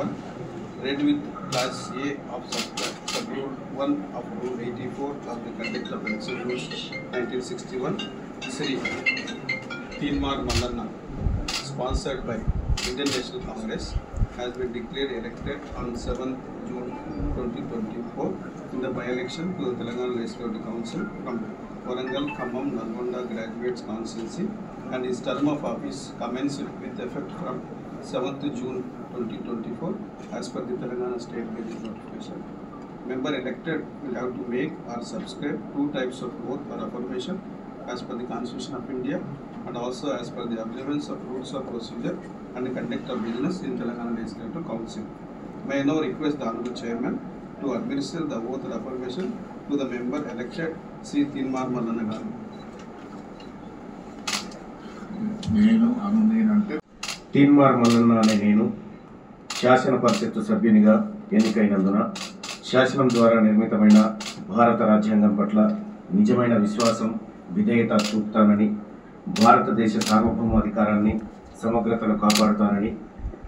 1 read with Class A of Sub-Rule 1 of Rule 84 of the Conduct of Election Rules 1961, Sri Teenmar Mallanna, sponsored by Indian National Congress, has been declared elected on 7th June 2024 in the by-election to the Telangana Legislative Council from Warangal, Khammam, Nalgonda Graduates Constituency, and his term of office commenced with effect from 7th June 2024 as per the Telangana State Gazette notification. Member elected will have to make or subscribe 2 types of oath or affirmation as per the Constitution of India and also as per the observance of rules of procedure and the conduct of business in Telangana Legislative Council. May I now request the Honorable Chairman to administer the oath or affirmation to the member elected, Sri Teenmar Mallanna garu. Teenmar Mallanna అనే నేను శాసన పరిషత్తు సభ్యునిగా ఎన్నికైనందున శాసనం ద్వారా నిర్మితమైన భారత రాజ్యాంగం పట్ల నిజమైన విశ్వాసం విధేయత చూపుతానని, భారతదేశ సార్వభౌమాధికారాన్ని సమగ్రతను కాపాడుతానని,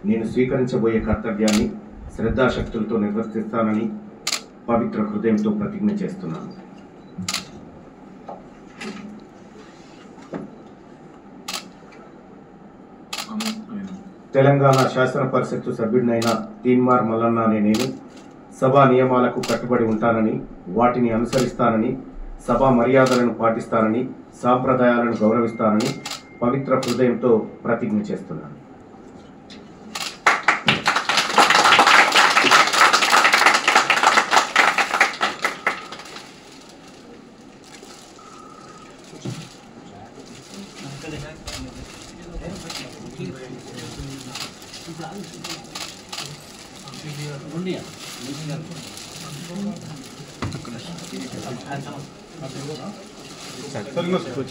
నేను స్వీకరించబోయే కర్తవ్యాన్ని శ్రద్ధాశక్తులతో నిర్వర్తిస్తానని పవిత్ర హృదయంతో ప్రతిజ్ఞ చేస్తున్నాను. తెలంగాణ శాసన పరిషత్తు సభ్యుడినైన తీన్మార్ మల్లన్న అనే నేను సభా నియమాలకు కట్టుబడి ఉంటానని, వాటిని అనుసరిస్తానని, సభా మర్యాదలను పాటిస్తానని, సాంప్రదాయాలను గౌరవిస్తానని పవిత్ర హృదయంతో ప్రతిజ్ఞ చేస్తున్నాను.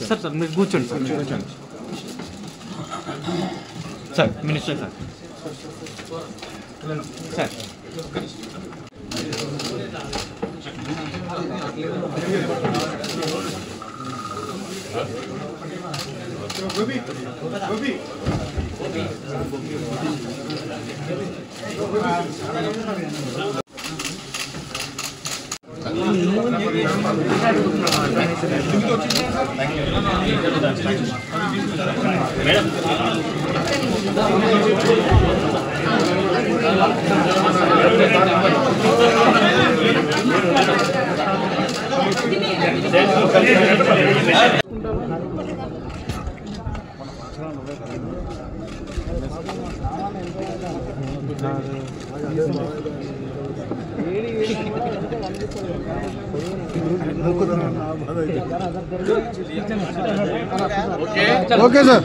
సార్ మీరు కూర్చోండి sir minister sir sir okay sir.